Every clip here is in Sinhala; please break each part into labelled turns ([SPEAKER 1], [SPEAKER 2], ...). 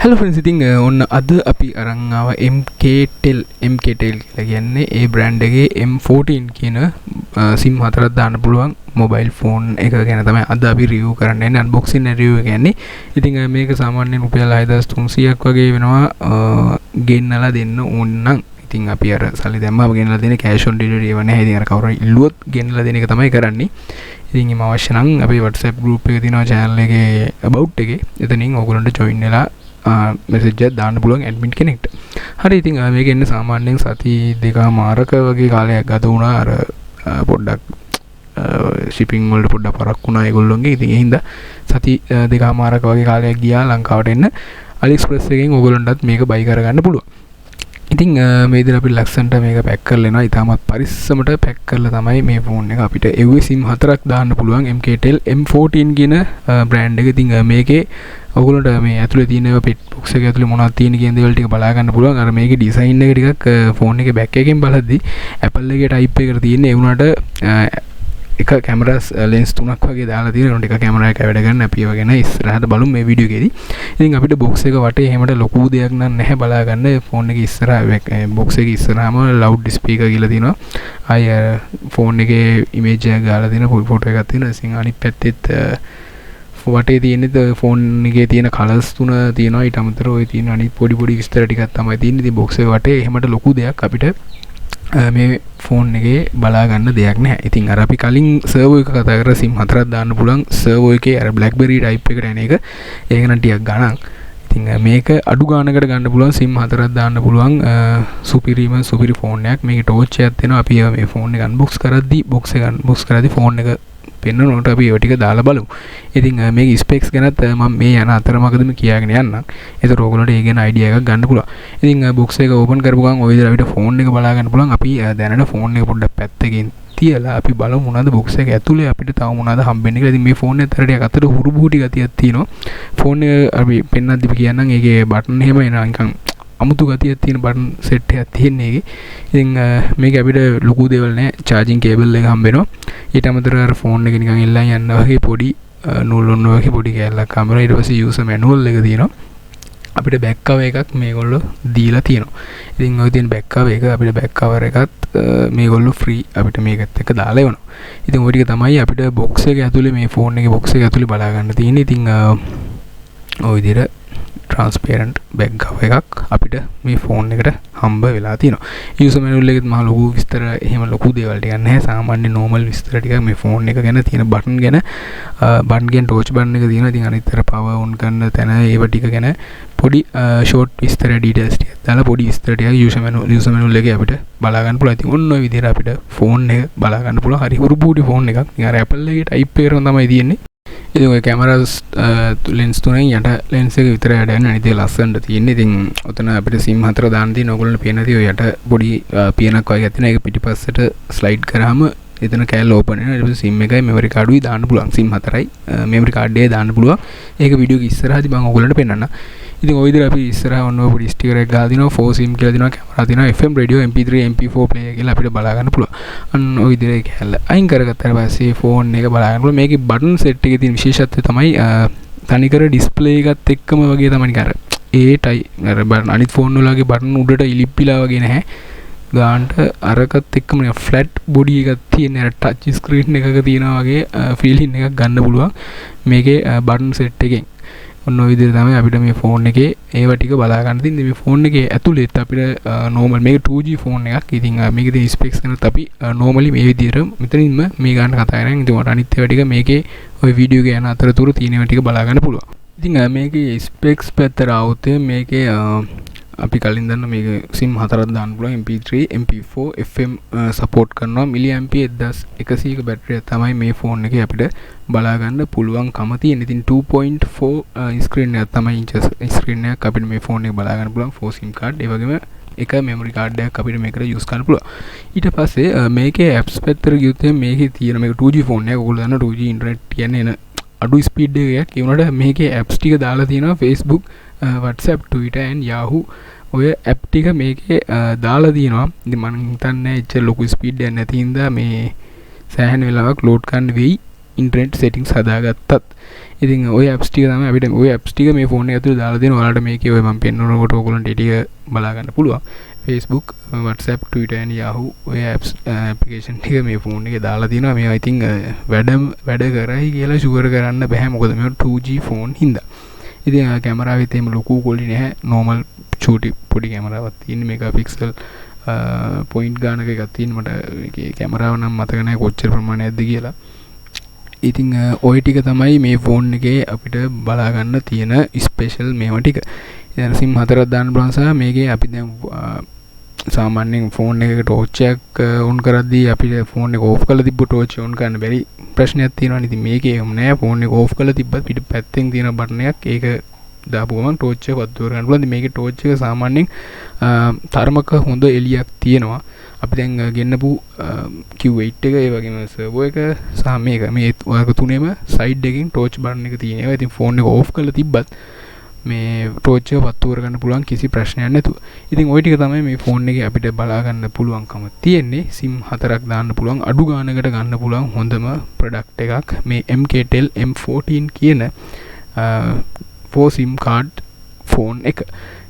[SPEAKER 1] හලෝ ෆ්‍රෙන්ඩ්ස්, ඉතින් ඔන්න අද අපි අරන් ආව MKTEL කියලා කියන්නේ ඒ බ්‍රෑන්ඩ් එකේ M14 කියන SIM හතරක් දාන්න පුළුවන් මොබයිල් ෆෝන් එක ගැන තමයි අද අපි රිවිව් කරන්න යන්නේ. අන්බොක්සින් රිවිව් එක කියන්නේ. ඉතින් මේක සාමාන්‍යයෙන් රුපියල් 6300ක් වගේ වෙනවා ගෙන්නලා දෙන්න ඕන නම්. ඉතින් අපි අර සල්ලි දැම්මම ගෙන්නලා දෙන්නේ කෑෂ් ඔන් ඩෙලිවරි ඒව නැහැ. ඉතින් අර කවුරු ඉල්ලුවොත් ගෙන්නලා දෙන එක තමයි කරන්නේ. ඉතින් මේ අවශ්‍ය නම් අපේ WhatsApp group එකේ තියෙනවා channel එකේ about එකේ. එතනින් ඕගොල්ලන්ට join වෙලා message එකක් දාන්න පුළුවන් admin කෙනෙක්ට. හරි, ඉතින් මේක එන්නේ සාමාන්‍යයෙන් සති දෙකමාරක වගේ කාලයක් ගත වුණා. අර පොඩ්ඩක් shipping වලට පොඩ්ඩක් පරක් වුණා ඒගොල්ලොන්ගේ. ඉතින් ඒ හින්දා සති දෙකමාරක වගේ කාලයක් ගියා ලංකාවට එන්න. AliExpress එකෙන් ඕගොල්ලන්ටත් මේක buy කරගන්න පුළුවන්. ඉතින් මේ විදිහට අපි ලක්ෂණට මේක පැක් කරලා එනවා. ඉතාමත් පරිස්සමට පැක් කරලා තමයි මේ ෆෝන් එක අපිට එව්වේ SIM හතරක් දාන්න පුළුවන් MKTEL M14 කියන බ්‍රෑන්ඩ් එක. ඉතින් මේකේ ඔයගොල්ලන්ට මේ ඇතුලේ තියෙන පෙට් බොක්ස් එක ඇතුලේ මොනවද තියෙන කියන දේවල් ටික බලා ගන්න පුළුවන්. අර මේකේ ඩිසයින් එක ටිකක් ෆෝන් එකේ බෑක් එකෙන් බලද්දි Apple එකේ ටයිප් එකකට තියෙන ඒ වුණාට එක කැමරාස් ලෙන්ස් තුනක් වගේ දාලා තියෙනවා. එක කැමරා එක වැඩ ගන්න අපි ඒව ගැන ඉස්සරහට බලමු මේ වීඩියෝ එකේදී. ඉතින් අපිට බොක්ස් එක වටේ එහෙමට ලොකු දෙයක් නම් නැහැ බලා ගන්න. ෆෝන් එකේ ඉස්සරහ බොක්ස් එකේ ඉස්සරහම ලවුඩ් ස්පීකර් කියලා තියෙනවා. අය ෆෝන් එකේ ඉමේජ් එක ගාලා තියෙන ෆොටෝ එකක් තියෙනවා. ඉතින් අනිත් පැත්තෙත් වටේ තියෙන්නේ ෆෝන් එකේ තියෙන කලර්ස් තුන තියෙනවා. ඊට අමතරව ඔය තියෙන අනිත් පොඩි විස්තර ටිකක් තමයි තියෙන්නේ. ඉතින් බොක්ස් එක වටේ එහෙමට ලොකු දෙයක් අපිට මේ ෆෝන් එකේ බලා ගන්න දෙයක් නැහැ. ඉතින් අර අපි කලින් සර්වර් එක කතා කරලා SIM හතරක් දාන්න පුළුවන් සර්වර් එකේ අර BlackBerry type එකට එන එක. ඒක නම් ටිකක් ගණන්. ඉතින් මේක අඩු ගානකට ගන්න පුළුවන් SIM හතරක් දාන්න පුළුවන් සුපිරි ෆෝන් එකක්. මේකේ ටෝච් එකක් තියෙනවා. අපි මේ ෆෝන් එක අන්බොක්ස් කරද්දි බොක්ස් කරද්දි ෆෝන් එක පෙන්නනකොට අපි ඒව ටික දාලා බලමු. ඉතින් මේක ස්පෙක්ස් ගැනත් මම මේ යන අතරමඟදීම කියාගෙන යන්නම්. ඒතර ඕගොල්ලන්ට ඒ ගැන අයිඩියා එකක් ගන්න පුළුවන්. ඉතින් බොක්ස් එක ඕපන් කරපු ගමන් ඔය විදිහට අපිට ෆෝන් එක බලා ගන්න පුළුවන්. අපි දැනට ෆෝන් එක පොඩ්ඩක් පැත්තකින් තියලා අපි බලමු මොනවද බොක්ස් එක ඇතුලේ අපිට තව මොනවද හම්බෙන්නේ කියලා. ඉතින් මේ ෆෝන් එකේ තරටියක් අතට හුරුබුහුටි ගතියක් තියෙනවා. ෆෝන් එක අපි පෙන්නද්දි කියන්නම් ඒකේ බටන් එහෙම එනවා නිකන් අමුතු ගතියක් තියෙන බටන් සෙට් එකක් තියෙන එකේ. ඉතින් මේක අපිට ලොකු දේවල් නෑ. charging cable එක හම්බ වෙනවා. ඊට අමතරව අර ෆෝන් එක නිකන් එල්ලන් යන්න වගේ පොඩි නූල් ඔන්න වගේ පොඩි කෑල්ලක් හම්බ වෙනවා. ඊට පස්සේ user manual එක තියෙනවා. අපිට back cover එකක් මේගොල්ලෝ දීලා තියෙනවා. ඉතින් ඔය තියෙන back cover එක අපිට back cover එකත් මේගොල්ලෝ free අපිට මේකත් එක්ක දාලා එවනවා. ඉතින් ඔය ටික තමයි අපිට box එක ඇතුලේ මේ ෆෝන් එකේ box එක ඇතුලේ බලා ගන්න තියෙන්නේ. ඉතින් ඔය විදිහට transparent back cover එකක් අපිට මේ ෆෝන් එකට හම්බ වෙලා තියෙනවා. user manual එකෙත් මහ ලොකු විස්තර එහෙම ලොකු දේවල් ටිකක් නැහැ. සාමාන්‍ය normal විස්තර ටිකක් මේ ෆෝන් එක ගැන තියෙන බටන් ගැන ටෝච් බටන් එක තියෙනවා. ඉතින් අනිත් අර power on කරන තැන ඒව ටික ගැන පොඩි short විස්තර details ටිකක් දාලා පොඩි විස්තර ටිකක් user manual එකේ අපිට බලා ගන්න පුළුවන්. ඉතින් ඔන්න ඔය විදිහට අපිට ෆෝන් එක බලා ගන්න පුළුවන්. හරි හුරුබුටි ෆෝන් එකක්. ඉතින් අර Apple එකේ type එකම තමයි තියෙන්නේ. ඉතින් ඔය කැමරාස් ලෙන්ස් තුනෙන් යට ලෙන්ස් එක විතරයි වැඩ යන්නේ. අනිත් ඒවා ලස්සනට තියෙන්නේ. ඉතින් ඔතන අපිට SIM හතර දාන්න තියෙන ඕගොල්ලන්ට පේන දේ ඔය යට පොඩි පියනක් වගේ තියෙන. ඒක පිටිපස්සට ස්ලයිඩ් කරාම එතන කෑල්ල ඕපන් වෙනවා. ඊට පස්සේ SIM එකයි මෙමරි කාඩුයි දාන්න පුළුවන්. SIM හතරයි මෙමරි කාඩ් එකේ දාන්න පුළුවන්. ඒක වීඩියෝ එක ඉස්සරහදී මම ඕගොල්ලන්ට පෙන්නන්නම්. ඉතින් ওই විදිහට අපි ඉස්සරහ ඔන්න ඔය පොඩි ස්ටිකර් එකක් ගහලා දිනවා. 4 SIM කියලා දිනවා. කැමරා දිනවා. FM radio MP3 MP4 player කියලා අපිට බලා ගන්න පුළුවන්. අන්න ওই විදිහට කැල්ල අයින් කරගත්තාට පස්සේ ෆෝන් එක බලා ගන්න පුළුවන්. මේකේ බටන් සෙට් එකේ තියෙන විශේෂත්වය තමයි තනිකර ඩිස්ප්ලේ එකත් එක්කම වගේ තමයි නිකන් ඒටයි අර බටන් අනිත් ෆෝන් වලගේ බටන් උඩට ඉලිප්පිලා වගේ නැහැ. ගානට අරකත් එක්කම ෆ්ලැට් බොඩි එකක් තියෙන අර ටච් ස්ක්‍රීන් එකක තියෙනා වගේ ෆීලින් එකක් ගන්න පුළුවන් මේකේ බටන් සෙට් එකෙන්. ඔන්න ඔය විදිහට තමයි අපිට මේ ෆෝන් එකේ ඒව ටික බලා ගන්න තියෙන්නේ. මේ ෆෝන් එකේ ඇතුළෙත් අපිට normal මේක 2G ෆෝන් එකක්. ඉතින් මේකේ තියෙන ස්පෙක්ස් ගැනත් අපි normally මේ විදිහට මෙතනින්ම මේ ගන්න කතා කරන්නේ. ඉතින් ඔයාලට අනිත් ඒවා ටික මේකේ ඔය වීඩියෝ එක යන අතරතුර තියෙන ඒවා ටික බලා ගන්න පුළුවන්. ඉතින් මේකේ ස්පෙක්ස් පැත්තට આવුත් මේකේ අපි කලින් දන්න මේක SIM හතරක් දාන්න පුළුවන්. MP3 MP4 FM support කරනවා. milliampere 1100ක බැටරියක් තමයි මේ ෆෝන් එකේ අපිට බලා ගන්න පුළුවන්කම තියෙන. ඉතින් 2.4 ස්ක්‍රීන් එකක් තමයි ඉන්චස් ස්ක්‍රීන් එකක් අපිට මේ ෆෝන් එක බලා ගන්න පුළුවන්. 4 SIM card ඒ වගේම එක මෙමරි කාඩ් එකක් අපිට මේකට යූස් කරන්න පුළුවන්. ඊට පස්සේ මේකේ apps පැත්තට ගියොත් මේකේ තියෙන මේක 2G ෆෝන් එකක්. ඔයගොල්ලෝ දන්න 2G ඉන්ටර්නෙට් කියන්නේ එන අඩු ස්පීඩ් එකක්. ඒ වුණාට මේකේ apps ටික දාලා තියෙනවා. Facebook WhatsApp Twitter and Yahoo ඔය ඇප් ටික මේකේ දාලා තියෙනවා. ඉතින් මම හිතන්නේ එච්චර ලොකු ස්පීඩ් එකක් නැති හින්දා මේ සෑහෙන වෙලාවක් ලෝඩ් කරන්න වෙයි. ඉන්ටර්නෙට් සෙටින්ග්ස් හදාගත්තත්. ඉතින් ඔය ඇප්ස් ටික තමයි අපිට ඔය ඇප්ස් ටික මේ ෆෝන් එක ඇතුලේ දාලා දෙනවා. ඔයාලට මේකේ ඔය මම පෙන්වනකොට ඕගොල්ලන්ට ටික බලා ගන්න පුළුවන්. Facebook, WhatsApp, Twitter and Yahoo ඔය apps application ටික මේ ෆෝන් එකේ දාලා තියෙනවා. මේවා ඉතින් වැඩ කරයි කියලා ෂුවර් කරන්න බෑ. මොකද මේවා 2G ෆෝන් හින්දා. ඉතින් කැමරාවෙත් එහෙම ලොකු quality නැහැ. normal චූටි පොඩි කැමරාවක් තියෙන මෙගාපික්සල් පොයින්ට් ගානක එකක් තියෙන. මට ඒකේ කැමරාව නම් මතක නැහැ කොච්චර ප්‍රමාණයක්ද කියලා. ඉතින් ඔය ටික තමයි මේ ෆෝන් එකේ අපිට බලා ගන්න තියෙන ස්පෙෂල් මේවා ටික. ඉතින් SIM 4ක් දාන්න පුළුවන් සහ මේකේ අපි දැන් සාමාන්‍යයෙන් ෆෝන් එකක ටෝච් එකක් ඔන් කරද්දී අපිට ෆෝන් එක ඕෆ් කරලා තිබ්බ ටෝච් ඔන් කරන්න බැරි ප්‍රශ්නයක් තියෙනවා. ඉතින් මේකේ එහෙම නෑ. ෆෝන් එක ඕෆ් කරලා තිබ්බත් පිට පැත්තෙන් තියෙන බටන් එකක් ඒක දාපු ගමන් ටෝච් එක වද්දවර ගන්න පුළුවන්. ඉතින් මේකේ ටෝච් එක සාමාන්‍යයෙන් තරමක හොඳ එළියක් තියෙනවා. අපි දැන් ගෙන්නපු Q8 එක ඒ වගේම සර්වෝ එක සහ මේක මේ ඔයක තුනේම සයිඩ් එකකින් ටෝච් බටන් එක තියෙනවා. ඉතින් ෆෝන් එක ඕෆ් කරලා තිබ්බත් මේ ටෝච් එක පත්තු කරගන්න පුළුවන් කිසි ප්‍රශ්නයක් නැතුව. ඉතින් ওই ටික තමයි මේ ෆෝන් එකේ අපිට බලා ගන්න පුළුවන්කම තියෙන්නේ. SIM 4ක් දාන්න පුළුවන් අඩු ගානකට ගන්න පුළුවන් හොඳම ප්‍රොඩක්ට් එකක් මේ MKTEL M14 කියන 4 SIM card ෆෝන් එක.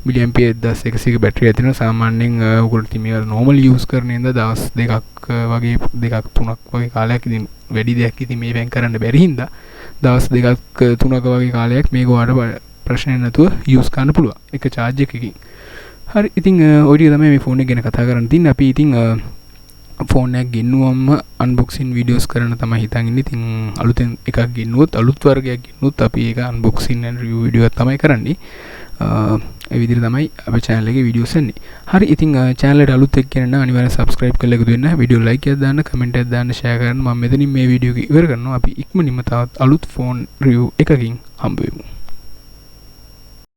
[SPEAKER 1] මිලියම්පියර් 1100ක බැටරියක් තියෙනවා. සාමාන්‍යයෙන් ඔයගොල්ලෝ ඉතින් මේක normal use කරන ඉඳ දවස් දෙකක් වගේ දෙකක් තුනක් වගේ කාලයක් ඉතින් වැඩි දෙයක් ඉතින් මේ වෙන් කරන්න බැරි හින්දා දවස් දෙකක් තුනක වගේ කාලයක් මේක ඔයාලට ප්‍රශ්නයක් නැතුව use කරන්න පුළුවන් එක charge එකකින්. හරි ඉතින් ඔය ටික තමයි මේ ෆෝන් එක ගැන කතා කරන්න තියෙන්නේ. අපි ඉතින් ෆෝන් එක ගෙන්නුවම unboxing videos කරන්න තමයි හිතන් ඉන්නේ. ඉතින් අලුතෙන් එකක් ගෙන්නුවොත් අලුත් වර්ගයක් ගෙන්නුවොත් අපි ඒක unboxing and review video එකක් තමයි කරන්නේ. ඒ විදිහට තමයි අපේ channel එකේ videos එන්නේ. හරි ඉතින් channel එකට අලුත් එක්ක කෙනෙක් නම් අනිවාර්යෙන් subscribe කරලා එකතු වෙන්න. video like එකක් දාන්න, comment එකක් දාන්න, share කරන්න. මම මෙතනින් මේ video එක ඉවර කරනවා. අපි ඉක්මනින්ම තවත් අලුත් ෆෝන් review එකකින් හම්බ වෙමු.